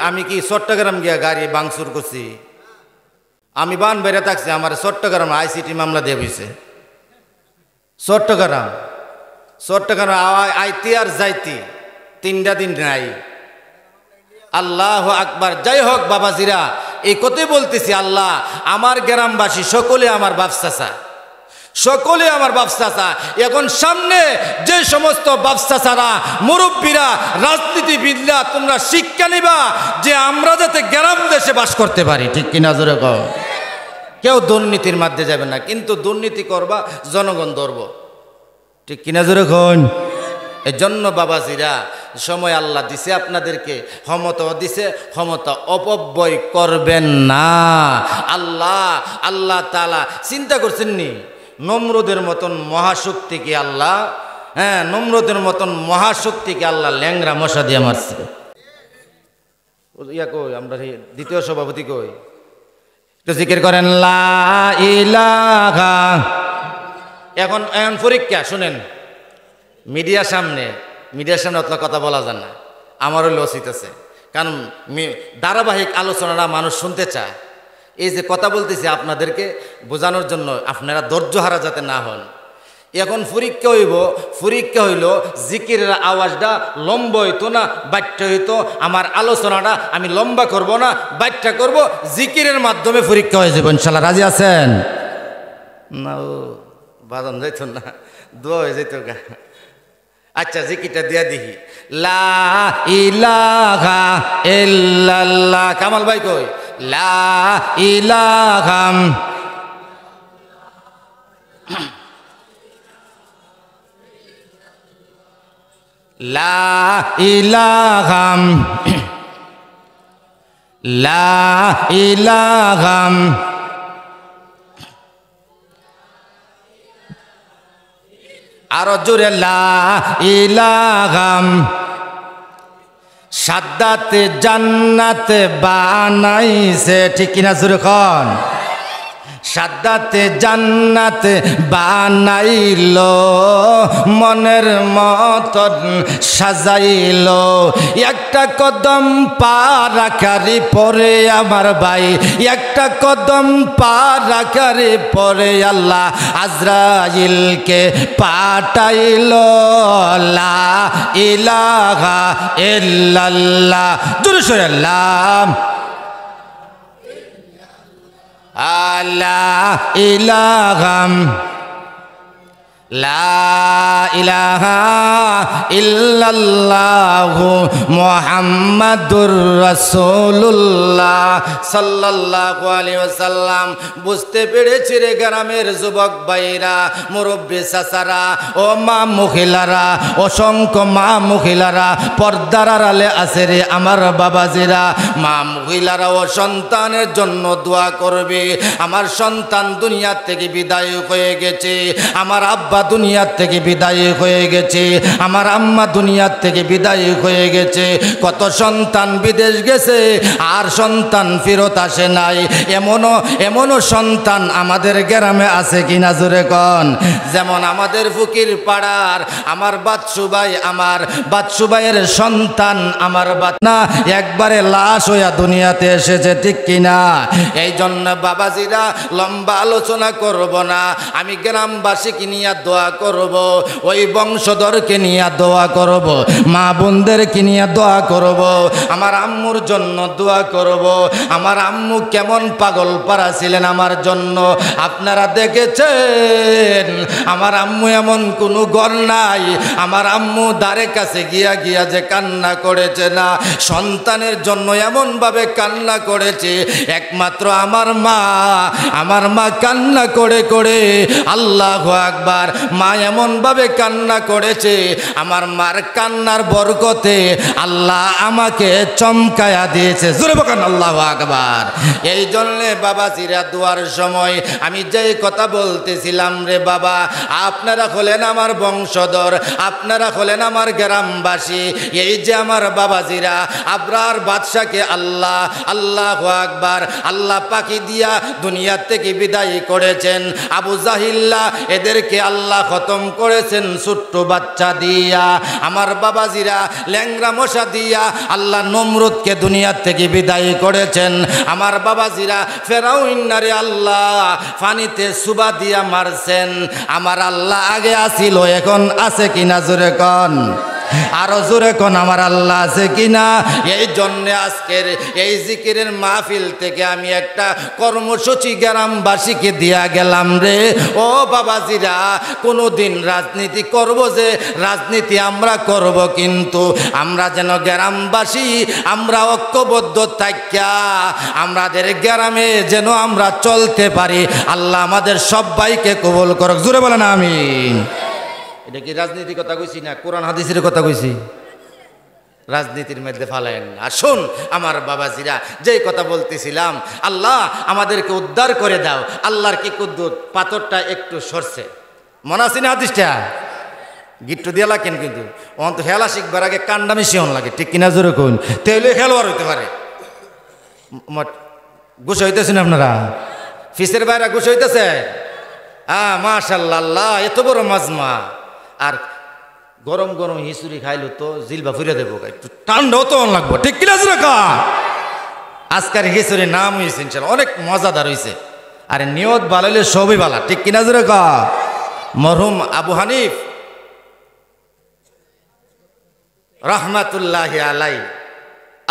আমি কি চট্টগ্রাম গিয়া গাড়ি ভাঙচুর করছি? আমি বান বেড়ে থাকছি, আমার চট্টগ্রাম আইসিটি মামলা দিয়ে বইছে। চট্টগ্রাম আইতি আর যাইতি 3টা দিন নাই। আল্লাহ আকবার। যাই হোক বাবাজিরা, এই কথাই বলতেছি, আল্লাহ আমার গ্রামবাসী সকলে আমার বাপসাসা, সকলে আমার বাপসাসা। এখন সামনে যে সমস্ত বাপসাসারা, মুরব্বীরা, রাজনীতিবিদরা, তোমরা শিক্ষা নিবা যে আমরা যাতে গ্রাম দেশে বাস করতে পারি, ঠিক কিনা জোরে কও? কেউ দুর্নীতির মধ্যে যাবে না, কিন্তু দুর্নীতি করবা জনগণ ধরব, ঠিক কিনা জোরে কোন? এই জন্য বাবাজিরা, সময় আল্লাহ দিছে আপনাদেরকে, ক্ষমতা দিছে, ক্ষমতা অপব্যয় করবেন না। আল্লাহ তাআলা চিন্তা করছেন নি নমরুদের মতন মহাশক্তিকে আল্লাহ, নমরুদের মতন মহাশক্তিকে আল্লাহ ল্যাংরা মশা দিয়ে মারছে। ইয়া কই আমরা দ্বিতীয় সভাপতি কই, একটু জিকির করেন লা ইলাহা। এখন পরীক্ষা শুনেন, মিডিয়ার সামনে অত কথা বলা যায় না, আমারও লসিত আছে, কারণ ধারাবাহিক আলোচনাটা মানুষ শুনতে চায়। এই যে কথা বলতেছি আপনাদেরকে বোঝানোর জন্য, আপনারা ধৈর্য হারা যাতে না হন। এখন পরীক্ষা হইল জিকিরের আওয়াজটা লম্বা হইতো না বাট্টা হইতো। আমার আলোচনাটা আমি লম্বা করব না, বাট্টা করব, জিকিরের মাধ্যমে পরীক্ষা হয়ে যাবে ইনশাল্লাহ। রাজি আছেন না? ও বাজান যাইতো না, দোয়া হয়ে যেত গা। আচ্ছা জিকিরটা দিয়া দেখি, লা ইলাহা ইল্লাল্লাহ। কামাল ভাই কই? লা ইলাহা লা ইলাহা লা ইলাহা আরো জোরে লা ইলাহা সাদ্দাতে জান্নাতে বানাইছে ঠিক কিনা জোরে কোন সাদ্দাতে জান্নাতে বানাইলো মনের মতন সাজাইলো একটা কদম পা রাখারি পরে আমার ভাই একটা কদম পা রাখারি পরে আল্লাহ আজরাইলকে পাঠাইলো লা ইলাহা ইল্লাল্লাহ জোরে সোরে লা লা ইলাহা লা ইলাহা ইল্লাল্লাহু মুহাম্মাদুর রাসূলুল্লাহ সাল্লাল্লাহু আলাইহি ওয়াসাল্লাম। বুঝতে পেরেছি রে গ্রামের যুবক ভাইরা, মুরব্বি চাচারা, ও মা মহিলারা, অসংখ্য মা মহিলারা, পর্দার আড়ালে আছে রে আমার বাবাজিরা। মা মহিলারা ও সন্তানের জন্য দোয়া করবে। আমার সন্তান দুনিয়া থেকে বিদায় হয়ে গেছে, আমার আব্বা দুনিয়ার থেকে বিদায় হয়ে গেছে, আমার আম্মা দুনিয়ার থেকে বিদায় হয়ে গেছে। কত সন্তান বিদেশ গেছে আর সন্তান ফেরত আসে নাই। এমনও সন্তান আমাদের গ্রামে আছে কিনা জোরে কন। যেমন আমাদের ফকির পাড়ার আমার বাচ্চু ভাইয়ের সন্তান আমার না একবারে লাশ হইয়া দুনিয়াতে এসেছে ঠিক কিনা। এই জন্য বাবাজিরা লম্বা আলোচনা করব না, আমি গ্রামবাসীকে নিয়ে দোয়া করব, ওই বংশধরকে নিয়ে দোয়া করব, মা বোনদেরকে নিয়ে দোয়া করব, আমার আম্মুর জন্য দোয়া করব। আমার আম্মু কেমন পাগল পারা ছিলেন আমার জন্য আপনারা দেখেছেন। আমার আম্মু এমন কোনো ঘর নাই, আমার আম্মু দ্বারে কাছে গিয়া গিয়া যে কান্না করেছে না, সন্তানের জন্য এমনভাবে কান্না করেছে। একমাত্র আমার মা কান্না করে করে আল্লাহু আকবার, মা এমনভাবে কান্না করেছে, আমার মার কান্নার বরকতে আল্লাহ আমাকে চমকায়া দিয়েছে। জোরে বলেন আল্লাহু আকবার। এই জন্যে বাবাজিরা দোয়ার সময় আমি যেই কথা বলতেছিলাম রে বাবা, আপনারা হলেন আমার বংশধর, আপনারা হলেন আমার গ্রামবাসী। এই যে আমার বাবাজিরা আবরার বাদশাকে আল্লাহু আকবার আল্লাহ পাখি দিয়া দুনিয়া থেকে বিদায় করেছেন। আবু জাহিল্লা এদেরকে আল্লাহ খতম করেছেন ছোট্ট বাচ্চা দিয়া। আমার বাবাজিরা ল্যাংরা মশা দিয়া আল্লাহ নমরুদকে দুনিয়া থেকে বিদায় করেছেন। আমার বাবাজিরা ফেরাউন্নারে আল্লাহ পানিতে সুবা দিয়া মারছেন। আমার আল্লাহ আগে আসিল, এখন আছে কিনা জোরে কন, আরো জোরে কোন আমার আল্লাহ আছে কিনা। এই জন্যে আজকের এই জিকিরের মাহফিল থেকে আমি একটা কর্মসূচি গ্রামবাসীকে দিয়া গেলাম রে। ও বাবাজিরা, কোনোদিন রাজনীতি করব যে রাজনীতি আমরা করব, কিন্তু আমরা যেন গ্রামবাসী আমরা ঐক্যবদ্ধ থাকিয়া আমাদের গ্রামে যেন আমরা চলতে পারি। আল্লাহ আমাদের সবাইকে কবুল করুক। জোরে বলেন আমিন। এটা কি রাজনীতির কথা কইছি না কোরআন হাদিসের কথা কইছি? রাজনীতির মধ্যে ফালায়েন না। আসুন আমার বাবাজিরা, যেই কথা বলতেছিলাম, আল্লাহ আমাদেরকে উদ্ধার করে দাও। আল্লাহর কি কুদ্দুত, পাথরটা একটু সরছে, মনে আছে না হাদিসটা? গিট্টু দিয়া লাগেন, কিন্তু অন্ত খেলা শিখবার আগে কান্ডামি শিহন লাগে, ঠিক কিনা জোরে কোন, তাহলে খেলোয়াড় হইতে পারে। গুছ হইতেছেন আপনারা? ফিসের বাইরা গুছ হইতেছে? মাশাআল্লাহ, আল্লাহ এত বড় মাজমা। আর গরম গরম হিসুরি খাইলো তো জিলবা ফুরে দেবো, একটু ঠান্ডাও তো লাগবো, ঠিক কিনা জোরে কন। আজকের হিসুরির নাম হয়েছে ইনশাআল্লাহ অনেক মজাদার হয়েছে। আরে নিয়ত ভালো হলে সবই ভালো, ঠিক কিনা জোরে কন। মরহুম আবু হানিফ রহমাতুল্লাহি আলাই,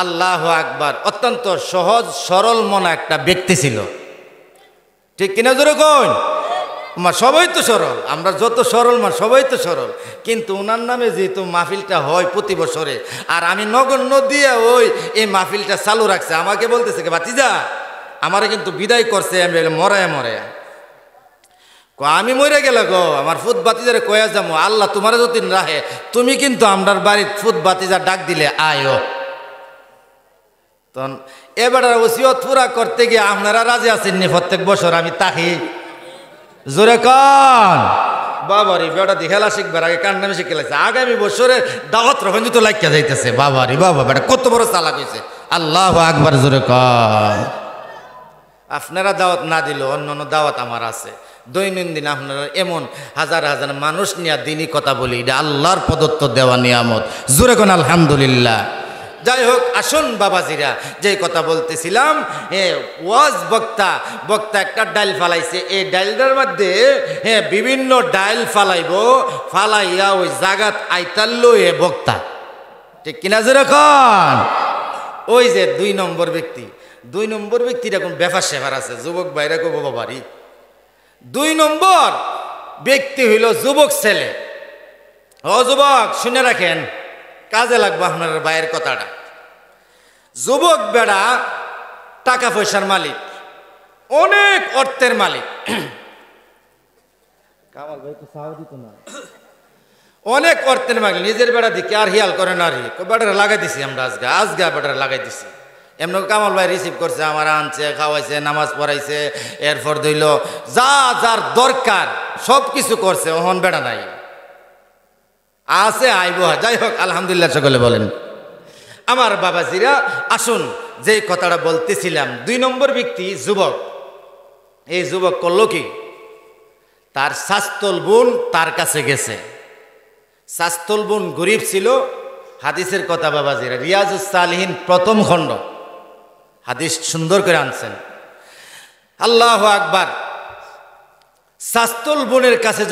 আল্লাহু আকবার, অত্যন্ত সহজ সরল মনা একটা ব্যক্তি ছিল, ঠিক কিনা জোরে কন। সবাই তো সরল, আমরা যত সরল সবাই তো সরল, কিন্তু ওনার নামে যেহেতু মাহফিলটা হয় প্রতি বছরে, আর আমি নগণ্য দিয়ে এই মাহফিলটা চালু রাখছে। আমাকে বলতেছে কি ভাতিজা, আমারে কিন্তু বিদায় করছে, আমি মরে আমি মরে গেলে গো আমার ফুট বাতিজারে কয়া যাবো, আল্লাহ তোমার যতদিন রাহে তুমি কিন্তু আমরার বাড়ির ফুট বাতিজা ডাক দিলে আয়ো। তখন এবার ওসিয়ত পুরা করতে গিয়ে আপনারা রাজি আছেননি প্রত্যেক বছর আমি তাকি জোরে কন বাবারি বেটা দি খেলা শিখবার আগে কান্নামি শিখে লাগছে আগামী বছরে দাওয়াত রকম তো লাগিয়া যাইতেছে বাবারি বাবা বেটা কত বড় চালাক হয়েছে আল্লাহ আকবার জোরে কন আপনারা দাওয়াত না দিল অন্য অন্য দাওয়াত আমার আছে দৈনন্দিন আপনারা এমন হাজার হাজার মানুষ নিয়ে দিনই কথা বলি এটা আল্লাহর প্রদত্ত দেওয়া নিয়ামত জোরে কোন আলহামদুলিল্লাহ যাই হোক আসুন বাবাজিরা যে কথা বলতেছিলাম ওয়াজ বক্তা বক্তা একটা ডাইল ফালাইছে এই ডাইলটার মধ্যে বিভিন্ন ডাইল ফালাইব ফালাইয়া ওই জাগাত আইতাল্লো এ বক্তা ঠিক কিনা যেরকম ওই যে 2 নম্বর ব্যক্তির এখন ব্যাপার সেবার আছে যুবক বাইরে কব বাবারি 2 নম্বর ব্যক্তি হইল যুবক ছেলে ও যুবক শুনে রাখেন কাজে লাগবে আপনার ভাইয়ের কথাটা যুবক বেড়া টাকা পয়সার মালিক অনেক অর্থের মালিক কামাল ভাই তো সাহায্য দিত না অনেক অর্থের মালিক নিজের বেড়া দিকে আর হিয়াল করে না রে বেটারে লাগাই দিছি আমরা আজগা বেটারে লাগাই দিছি এমন কামাল ভাই রিসিভ করছে আমার আনছে খাওয়াইছে নামাজ পড়াইছে এরপর দইল যা যার দরকার সব কিছু করছে ওহন বেড়া নাই আছে আইব যাই হোক আলহামদুলিল্লাহ সকলে বলেন আমার বাবাজিরা আসুন যে কথাটা বলতেছিলাম 2 নম্বর ব্যক্তি যুবক এই যুবক করলো কি তার শাস্তল বোন তার কাছে গেছে শাস্তল বোন গরিব ছিল হাদিসের কথা বাবাজিরা রিয়াজুস সালিহিন প্রথম খণ্ড হাদিস সুন্দর করে আনছেন আল্লাহু আকবার শাস্তল বোনের কাছে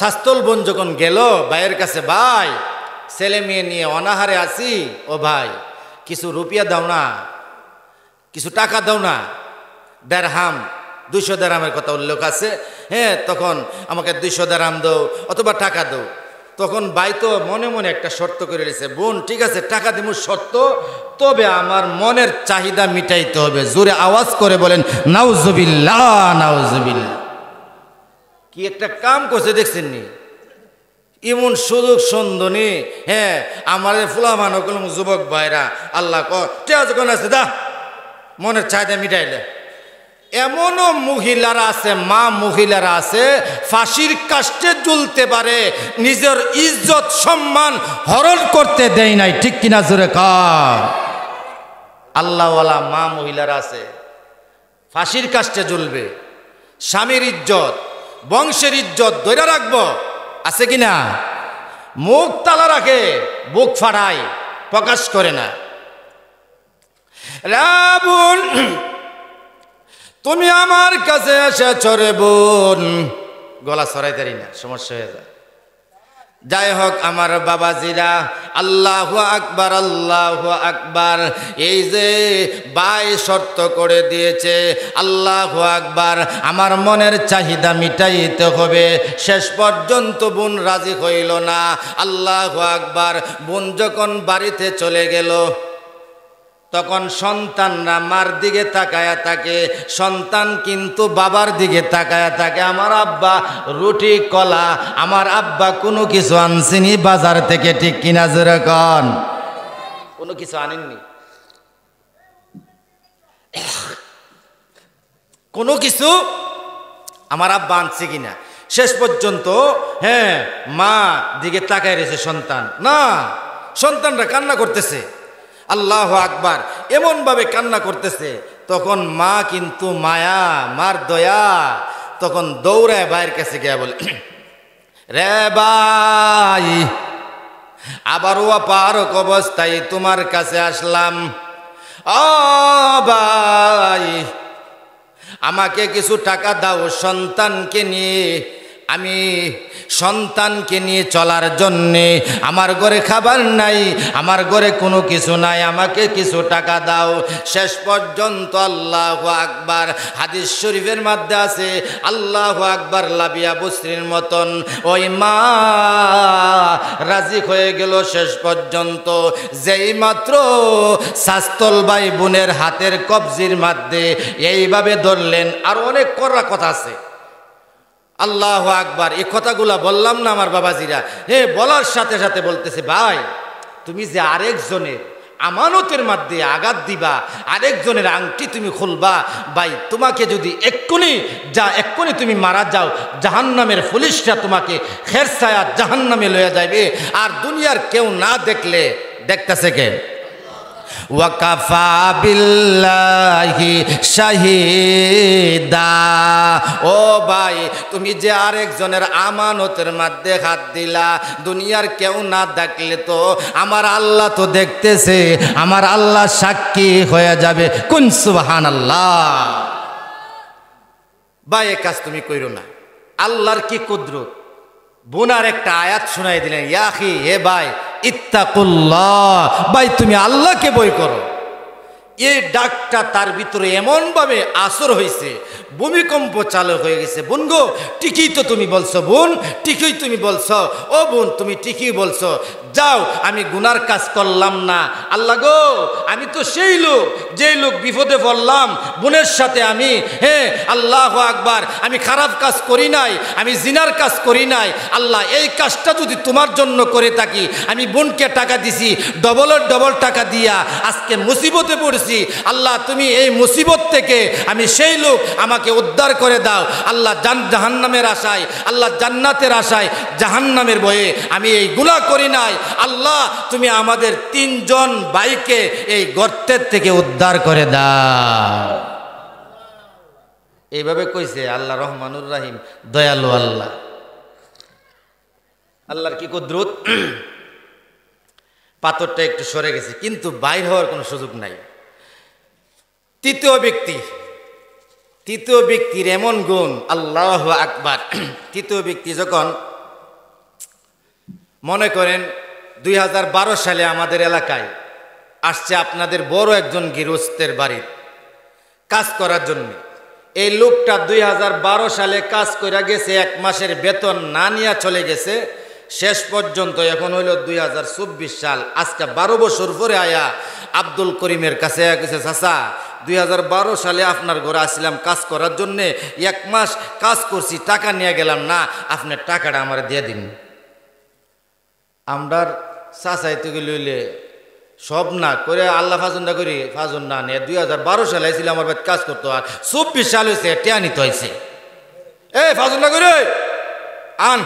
শাস্তল বোন যখন গেল ভাইয়ের কাছে ভাই ছেলে মেয়ে নিয়ে অনাহারে আছি ও ভাই কিছু রুপিয়া দাও না কিছু টাকা দাও না দেড়হাম 200 দেড়হামের কথা উল্লেখ আছে তখন আমাকে 200 দেড়হাম দাও অথবা টাকা দাও তখন ভাই তো মনে মনে একটা শর্ত করে নিয়েছে বোন ঠিক আছে টাকা দিব শর্ত তবে আমার মনের চাহিদা মিটাইতে হবে জোরে আওয়াজ করে বলেন নাউজুবিল্লাহ নাউজুবিল্লাহ কি একটা কাম করছে দেখছেন নি এমন সুযোগ সন্দনী আমাদের ফুলা মানব যুবক ভাইরা আল্লাহ যখন আছে দা মনের চাহিদা মিটাইলে এমনও মহিলারা আছে মহিলারা আছে ফাঁসির কাষ্টে ঝুলতে পারে নিজের ইজ্জত সম্মান হরণ করতে দেয় নাই ঠিক কিনা জোরে কর আল্লাহওয়ালা মহিলারা আছে ফাঁসির কাষ্টে ঝুলবে স্বামীর ইজ্জত বংশের ইজ্জত ধরে রাখবো আছে কিনা মুখ তালা রাখে বুক ফাড়ায় প্রকাশ করে না রাবণ তুমি আমার কাছে এসেছ রে বোন গলা ছড়াইতারি না সমস্যা হয়ে যায় যাই হোক আমার বাবাজিরা আল্লাহু আকবার এই যে ভাই শর্ত করে দিয়েছে আল্লাহু আকবার আমার মনের চাহিদা মিটাইতে হবে শেষ পর্যন্ত বোন রাজি হইল না আল্লাহু আকবার বোন যখন বাড়িতে চলে গেল তখন সন্তানরা মার দিকে তাকায়া থাকে সন্তান কিন্তু বাবার দিকে তাকায়া থাকে আমার আব্বা রুটি কলা আমার আব্বা কোনো কিছু আনছেনি বাজার থেকে ঠিক কিনা যেরকম কোনো কিছু আনেননি কোনো কিছু আমার আব্বা আনছে কিনা শেষ পর্যন্ত মা দিকে তাকায় রয়েছে সন্তান না সন্তানরা কান্না করতেছে আল্লাহু আকবার এমন ভাবে কান্না করতেছে তখন মা কিন্তু মায়া মার দয়া তখন দৌড়ায় ভাইয়ের কাছে গিয়ে বলে রে ভাই আবারও অপারক অবস্থায় তোমার কাছে আসলাম ও ভাই আমাকে কিছু টাকা দাও সন্তানকে নিয়ে আমি সন্তানকে নিয়ে চলার জন্যে আমার ঘরে খাবার নাই আমার ঘরে কোনো কিছু নাই আমাকে কিছু টাকা দাও শেষ পর্যন্ত আল্লাহু আকবার হাদিস শরীফের মধ্যে আছে আল্লাহু আকবার লাবিয়া বসরির মতন ওই মা রাজি হয়ে গেল শেষ পর্যন্ত যেই মাত্র শাস্তল ভাই বোনের হাতের কবজির মধ্যে এইভাবে ধরলেন আর অনেক কড়া কথা আছে আল্লাহু আকবার এই কথাগুলা বললাম না আমার বাবাজিরা বলার সাথে সাথে বলতেছে ভাই তুমি যে আমানতের মধ্যে আঘাত দিবা, আরেকজনের আংটি তুমি খুলবা, ভাই তোমাকে যদি এক্ষুনি তুমি মারা যাও, জাহান্নামের পুলিশরা তোমাকে খেরছায়া জাহান্নামে লয়ে যাবে। আর দুনিয়ার কেউ না দেখলে দেখতেছে কে? ওয়াকাফা বিল্লাহি শাহিদা। ও ভাই, তুমি যে আরেকজনের আমানতের মধ্যে হাত দিলা, দুনিয়ার কেউ না দেখলে তো আমার আল্লাহ তো দেখতেছে, আমার আল্লাহ সাক্ষী হয়ে যাবে। কুন সুবহানাল্লাহ। ভাই এ কাজ তুমি কইরো না। আল্লাহর কি কুদরত। বোনার একটা আয়াত শোনাই দিলেন, ইয়াখি হে ভাই ইত্তাকুল্লাহ, ভাই তুমি আল্লাহকে ভয় করো। এই ডাকটা তার ভিতরে এমনভাবে আসর হয়েছে, ভূমিকম্প চালু হয়ে গেছে। বোন গো, ঠিকই তো তুমি বলছো বোন, ঠিকই তুমি বলছো। ও বোন, তুমি ঠিকই বলছো। যাও, আমি গুনার কাজ করলাম না। আল্লাহ গো, আমি তো সেই লোক, যেই লোক বিপদে পড়লাম বোনের সাথে আমি, আল্লাহু আকবার, আমি খারাপ কাজ করি নাই, আমি জিনার কাজ করি নাই। আল্লাহ, এই কাজটা যদি তোমার জন্য করে থাকি, আমি বোনকে টাকা দিছি, ডবলের ডবল টাকা দিয়া আজকে মুসিবতে পড়ছি। আল্লাহ, তুমি এই মুসিবত থেকে আমি সেই লোক, আমাকে উদ্ধার করে দাও। আল্লাহ, জাহান্নামের আশায়, আল্লাহ জান্নাতের আশায়, জাহান্নামের ভয়ে আমি এই গুনাহ করি নাই। আল্লাহ, তুমি আমাদের 3 জন ভাইকে এই গর্তের থেকে উদ্ধার করে দাও। এইভাবে কইছে আল্লাহ রহমানুর রাহিম, দয়ালু আল্লাহ। আল্লাহর কি কুদরত। পাথরটা একটু সরে গেছে, কিন্তু বাইর হওয়ার কোনো সুযোগ নাই। তৃতীয় ব্যক্তির এমন গুণ, আল্লাহু আকবার। তৃতীয় ব্যক্তি যখন, মনে করেন 2012 সালে আমাদের এলাকায় আসছে আপনাদের বড় একজন গৃহস্থের বাড়ির কাজ করার জন্য। এই লোকটা 2012 সালে কাজ করে গেছে, 1 মাসের বেতন না নিয়ে চলে গেছে। শেষ পর্যন্ত এখন হইল 2024 সাল, আজকে 12 বছর পরে আয়া আব্দুল করিমের কাছে গেছে, চাচা 2012 সালে আপনার ঘরে আসছিলাম কাজ করার জন্যে, 1 মাস কাজ করছি, টাকা নিয়ে গেলাম না, আপনার টাকাটা আমার দিয়ে দিন। আমরার চাচাইতে লইলে সব না করে আল্লাহ ফাজুনটা করি, ফাজুন না নিয়ে 2012 সালে আইছিল আমার বাড়িতে কাজ করতো, আর 24 সাল হয়েছে টেয়া নিতে হয়েছে। ফাজুনটা করে আন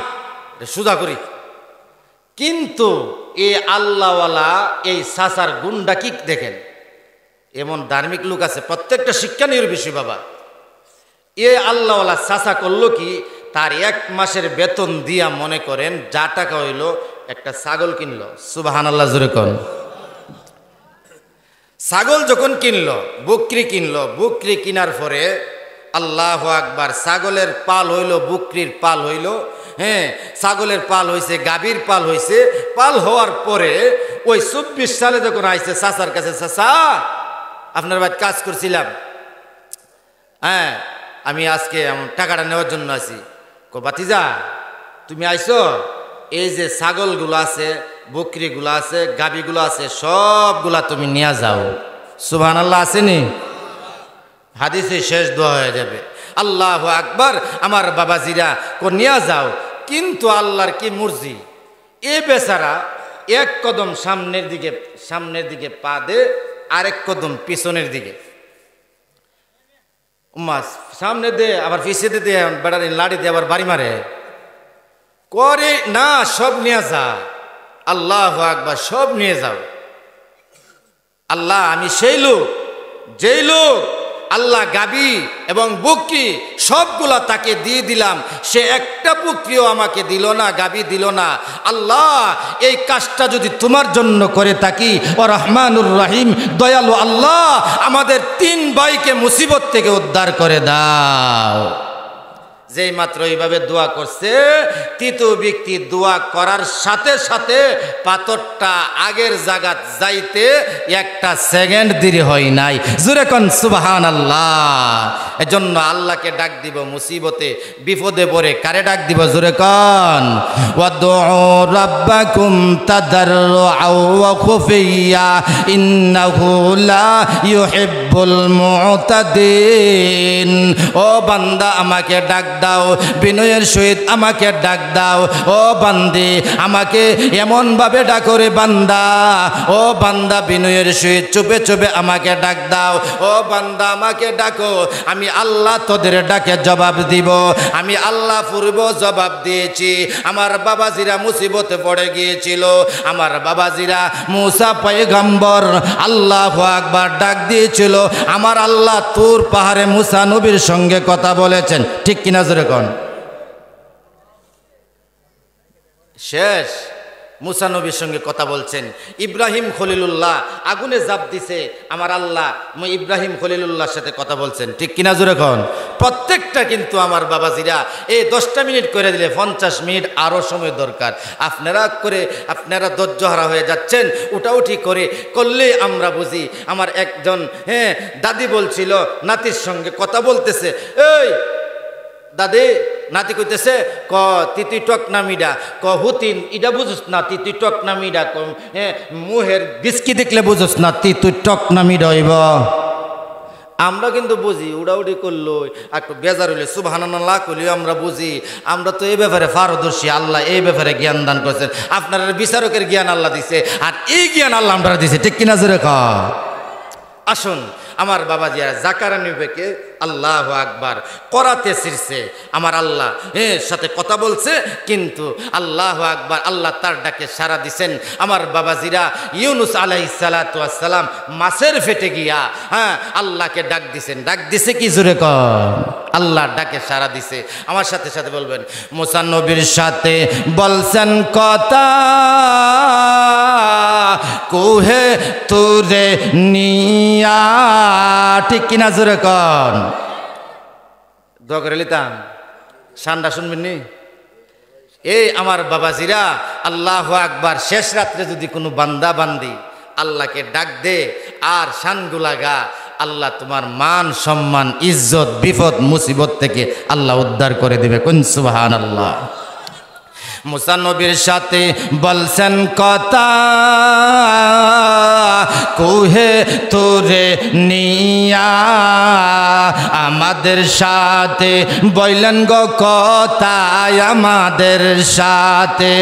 সুদা করি। কিন্তু এই আল্লাহওয়ালা এই চাচার গুন্ডা কি দেখেন, এমন ধার্মিক লোক আছে, প্রত্যেকটা শিক্ষা নিয়ে বিষয় বাবা। এ আল্লাহওয়ালা চাচা করলো কি, তার 1 মাসের বেতন দিয়া মনে করেন যা টাকা হইলো একটা ছাগল কিনলো। সুবহানাল্লাহ জোরে কোন। ছাগল যখন কিনলো, বকরি কিনলো, বকরি কিনার পরে আল্লাহু আকবার, ছাগলের পাল হইলো, বকরির পাল হইলো, ছাগলের পাল হয়েছে, গাভীর পাল হয়েছে। পাল হওয়ার পরে ওই 24 সালে যখন আইছে চাচার কাছে, চাচা আপনার বাড়িতে কাজ করছিলাম, আমি আজকে টাকাটা নেওয়ার জন্য আছি। বাতিজা তুমি আইছো, এই যে ছাগলগুলো আছে, বকরিগুলো আছে, গাভীগুলো আছে, সবগুলা তুমি নিয়ে যাও। সুবহানাল্লাহ আসেনি? হাদিসে শেষ দোয়া হয়ে যাবে, আল্লাহু আকবার। আমার বাবাজিরা নিয়ে যাও। কিন্তু আল্লাহর কি মর্জি, এ বেচারা 1 কদম সামনের দিকে পা দে, আরেক কদম পিছনের দিকে, সামনে দে আবার পিছিয়ে দে, বেড়ারি লাড়ি দিয়ে আবার বাড়ি মারে করে না। সব নিয়ে যা, আল্লাহু আকবার, সব নিয়ে যাও। আল্লাহ, আমি সেই লোক, যেই লোক আল্লাহ গাবি এবং বকরি সবগুলা তাকে দিয়ে দিলাম, সে একটা বকরিও আমাকে দিল না, গাবি দিল না। আল্লাহ, এই কাজটা যদি তোমার জন্য করে থাকি, ও রহমানুর রহিম, দয়ালু আল্লাহ, আমাদের 3 ভাইকে মুসিবত থেকে উদ্ধার করে দাও। যেই মাত্র এইভাবে দোয়া করছে, তৃতীয় ব্যক্তি দোয়া করার সাথে সাথে পাথরটা আগের জায়গা যাইতে 1 সেকেন্ড দেরি হয় নাই। জোরে কোন সুবহানাল্লাহ। এজন্য আল্লাহকে ডাক দিব মুসিবতে বিপদে পড়ে, কারে ডাক দিব? জোরে কোন। ওয়াদউ রাব্বাকুম তাদাররুআও ওয়া খুফিয়া ইন্নাহু লা ইউহিব্বুল মুতাদিন। ও বান্দা, আমাকে ডাক দাও, বিনয়ের সহিত আমাকে ডাক দাও। ও বান্দি আমাকে এমনভাবে ডাকো রে বান্দা, ও বান্দা বিনয়ের সহিত চুপে চুপে আমাকে ডাক দাও। ও বান্দা আমাকে ডাকো, আমি আল্লাহ তোদের ডাকে জবাব দিব। আমি আল্লাহ পূর্ব জবাব দিয়েছি। আমার বাবাজিরা মুসিবতে পড়ে গিয়েছিল, আমার বাবাজিরা মুসা পয়গম্বর আল্লাহু আকবার ডাক দিয়েছিল, আমার আল্লাহ তুর পাহাড়ে মুসা নবীর সঙ্গে কথা বলেছেন। ঠিক কিনা জোরে কোন? শেষ মুসা নবীর সঙ্গে কথা বলছেন। ইব্রাহিম খলিলুল্লাহ আগুনে জাপ দিছে, আমার আল্লাহ ইব্রাহিম খলিলুল্লাহর সাথে কথা বলছেন। ঠিক কিনা জোরে কোন? প্রত্যেকটা কিন্তু আমার বাবাজিরা এই 10টা মিনিট করে দিলে 50 মিনিট আরও সময় দরকার। আপনারা ধৈর্যহারা হয়ে যাচ্ছেন, উঠাউঠি করলে আমরা বুঝি। আমার একজন দাদি বলছিল নাতির সঙ্গে কথা বলতেছে, এই দাদি, নাতি কইতেছে ক তিতি টক নামিডা ক হুতিন ইডা বুঝুস না, তিতি টক নামিডা ক মুহের বিস্কি দেখলে বুঝুস না, তিতু টক নামিডা হইব। আমরা কিন্তু বুঝি, উড়াউড়ি করলো একটু বেজার হইলে সুবহানাল্লাহ করলেও আমরা বুঝি। আমরা তো এই ব্যাপারে পারদর্শী, আল্লাহ এই ব্যাপারে জ্ঞান দান করেছেন। আপনারা বিচারকের জ্ঞান আল্লাহ দিছে, আর এই জ্ঞান আল্লাহ আমরা দিছে। ঠিক কিনা জোরে ক? আসুন আমার বাবাজিয়া জাকারা নিবেকে আল্লাহু আকবার করাতে শিরছে, আমার আল্লাহ সাথে কথা বলছে, কিন্তু আল্লাহু আকবার আল্লাহ তার ডাকে সাড়া দিছেন। আমার বাবাজিরা ইউনুস আলাইহিস সালাতু ওয়াস সালাম মাছের পেটে গিয়া আল্লাহকে ডাক দিছেন। ডাক দিছে কি জোরে কর? আল্লাহ ডাকে সাড়া দিছে। আমার সাথে সাথে বলবেন, মুসা নবীর সাথে বলছেন কথা, কুহে তুরে নিয়া। ঠিক কিনা জোরে কর? দোয়া করে লিতাম, সান্ডা শুনবেন নি? এই আমার বাবাজিরা আল্লাহু আকবার, শেষ রাত্রে যদি কোনো বান্দা বান্দি আল্লাহকে ডাক দে আর শানগুলা গা, আল্লাহ তোমার মান সম্মান ইজ্জত বিপদ মুসিবত থেকে আল্লাহ উদ্ধার করে দেবে। কোন সুবহানাল্লাহ। মুসা নবীর সাথে বলছেন কথা, কুহে তোরে নিয়া। আমাদের সাথে বললেন গো কথা, আমাদের সাথে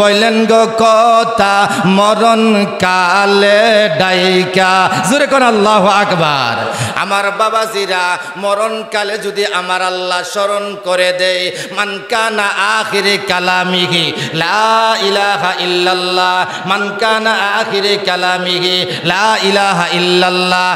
বললেন গো কথা, মরণ কালে ডাইকা। জোরে কোন আল্লাহু আকবার। আমার বাবাজিরা মরণ কালে যদি আমার আল্লাহ স্মরণ করে দেয়, মান কানা আখিরে কালামি লা ইলাহা ইল্লাল্লাহ, মান কানা আখিরে কালামিহি লা ইলাহা ইল্লাল্লাহ,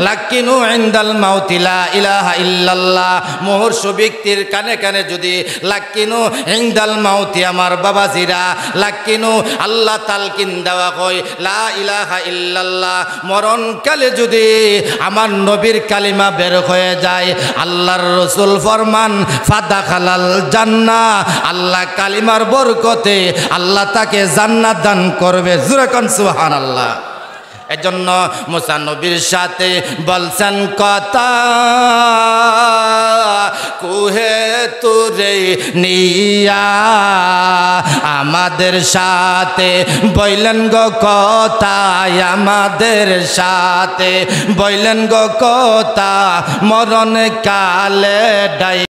লাকিনু ইনদাল মাউতি লা ইলাহা ইল্লাল্লাহ। মুহূর্ষ ব্যক্তির কানে কানে যদি লাকিনু ইনদাল মাউতি, আমার বাবাজিরা লাকিনু আল্লাহ তালকিন দেওয়া হয় লা ইলাহা ইল্লাল্লাহ, মরণকালে যদি আমার নবীর কালিমা বের হয়ে যায়, আল্লাহর রাসূল ফরমান ফাদাখালাল জান্নাহ, আল্লাহ কালিমার বরকতে আল্লাহ তাকে জান্নাত দান করবে। জোরে কোন সুবহানাল্লাহ। এজন্য মুসা নবীর সাথে বলছেন কথা, কুহে তুরে নিয়া। আমাদের সাথে বললেন গো কথা, আমাদের সাথে বললেন গো কথা, মরণ কালে ডাই